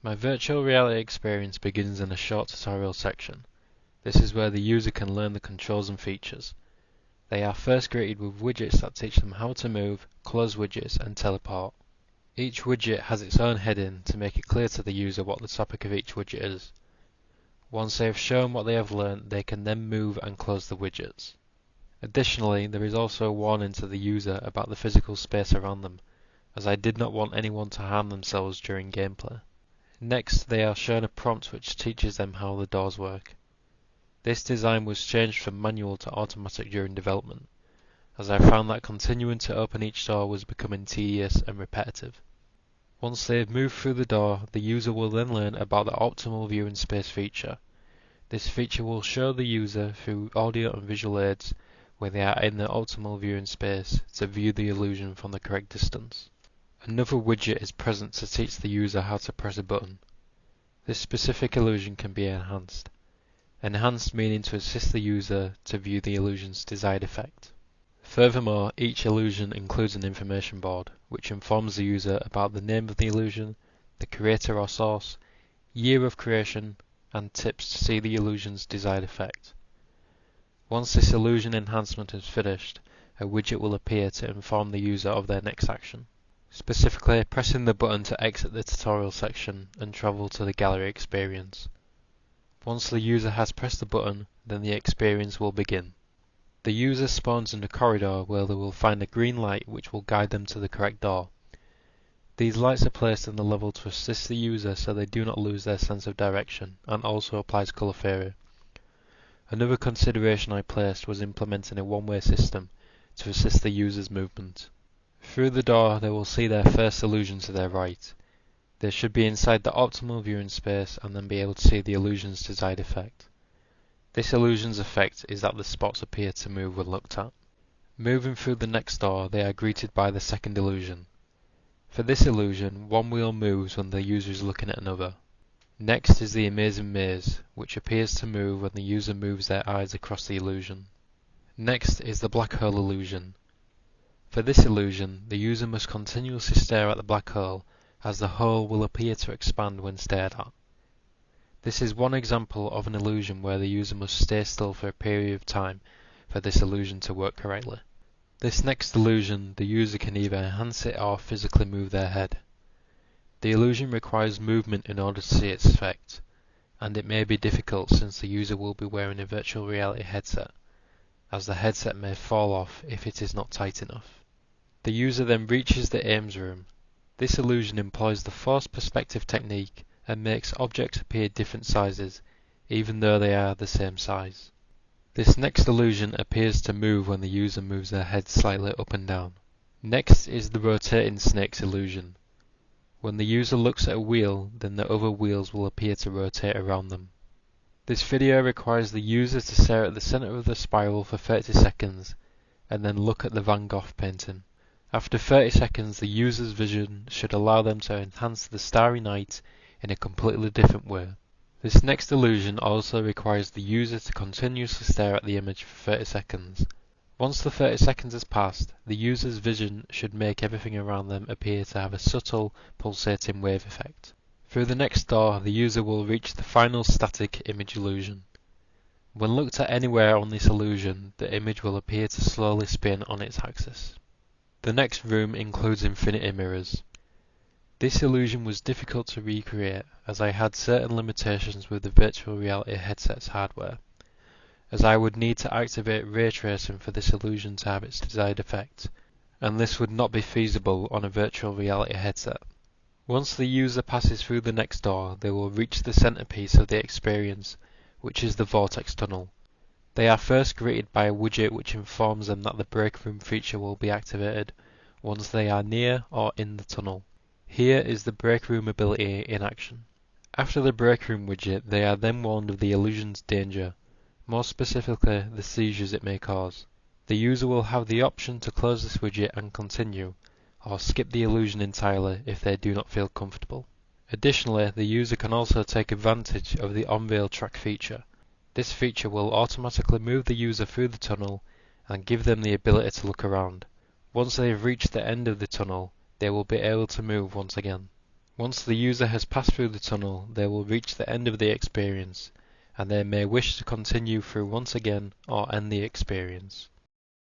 My virtual reality experience begins in a short tutorial section. This is where the user can learn the controls and features. They are first greeted with widgets that teach them how to move, close widgets, and teleport. Each widget has its own heading to make it clear to the user what the topic of each widget is. Once they have shown what they have learnt, they can then move and close the widgets. Additionally, there is also a warning to the user about the physical space around them, as I did not want anyone to harm themselves during gameplay. Next, they are shown a prompt which teaches them how the doors work. This design was changed from manual to automatic during development, as I found that continuing to open each door was becoming tedious and repetitive. Once they have moved through the door, the user will then learn about the optimal viewing space feature. This feature will show the user through audio and visual aids where they are in the optimal viewing space to view the illusion from the correct distance. Another widget is present to teach the user how to press a button. This specific illusion can be enhanced. Enhanced meaning to assist the user to view the illusion's desired effect. Furthermore, each illusion includes an information board, which informs the user about the name of the illusion, the creator or source, year of creation, and tips to see the illusion's desired effect. Once this illusion enhancement is finished, a widget will appear to inform the user of their next action. Specifically, pressing the button to exit the tutorial section and travel to the gallery experience. Once the user has pressed the button, then the experience will begin. The user spawns in a corridor where they will find a green light which will guide them to the correct door. These lights are placed in the level to assist the user so they do not lose their sense of direction, and also applies colour theory. Another consideration I placed was implementing a one-way system to assist the user's movement. Through the door they will see their first illusion to their right. They should be inside the optimal viewing space and then be able to see the illusion's desired effect. This illusion's effect is that the spots appear to move when looked at. Moving through the next door, they are greeted by the second illusion. For this illusion, one wheel moves when the user is looking at another. Next is the amazing maze, which appears to move when the user moves their eyes across the illusion. Next is the black hole illusion. For this illusion, the user must continuously stare at the black hole, as the hole will appear to expand when stared at. This is one example of an illusion where the user must stay still for a period of time for this illusion to work correctly. This next illusion, the user can either enhance it or physically move their head. The illusion requires movement in order to see its effect, and it may be difficult since the user will be wearing a virtual reality headset, as the headset may fall off if it is not tight enough. The user then reaches the Ames room. This illusion employs the forced perspective technique and makes objects appear different sizes, even though they are the same size. This next illusion appears to move when the user moves their head slightly up and down. Next is the rotating snakes illusion. When the user looks at a wheel, then the other wheels will appear to rotate around them. This video requires the user to stare at the center of the spiral for 30 seconds, and then look at the Van Gogh painting. After 30 seconds, the user's vision should allow them to enhance the starry night in a completely different way. This next illusion also requires the user to continuously stare at the image for 30 seconds. Once the 30 seconds has passed, the user's vision should make everything around them appear to have a subtle, pulsating wave effect. Through the next door, the user will reach the final static image illusion. When looked at anywhere on this illusion, the image will appear to slowly spin on its axis. The next room includes infinity mirrors. This illusion was difficult to recreate as I had certain limitations with the virtual reality headset's hardware, as I would need to activate ray tracing for this illusion to have its desired effect, and this would not be feasible on a virtual reality headset. Once the user passes through the next door, they will reach the centerpiece of the experience, which is the vortex tunnel. They are first greeted by a widget which informs them that the break room feature will be activated once they are near or in the tunnel. Here is the break room ability in action. After the break room widget, they are then warned of the illusion's danger, more specifically the seizures it may cause. The user will have the option to close this widget and continue, or skip the illusion entirely if they do not feel comfortable. Additionally, the user can also take advantage of the on-rail track feature. This feature will automatically move the user through the tunnel and give them the ability to look around. Once they have reached the end of the tunnel, they will be able to move once again. Once the user has passed through the tunnel, they will reach the end of the experience, and they may wish to continue through once again or end the experience.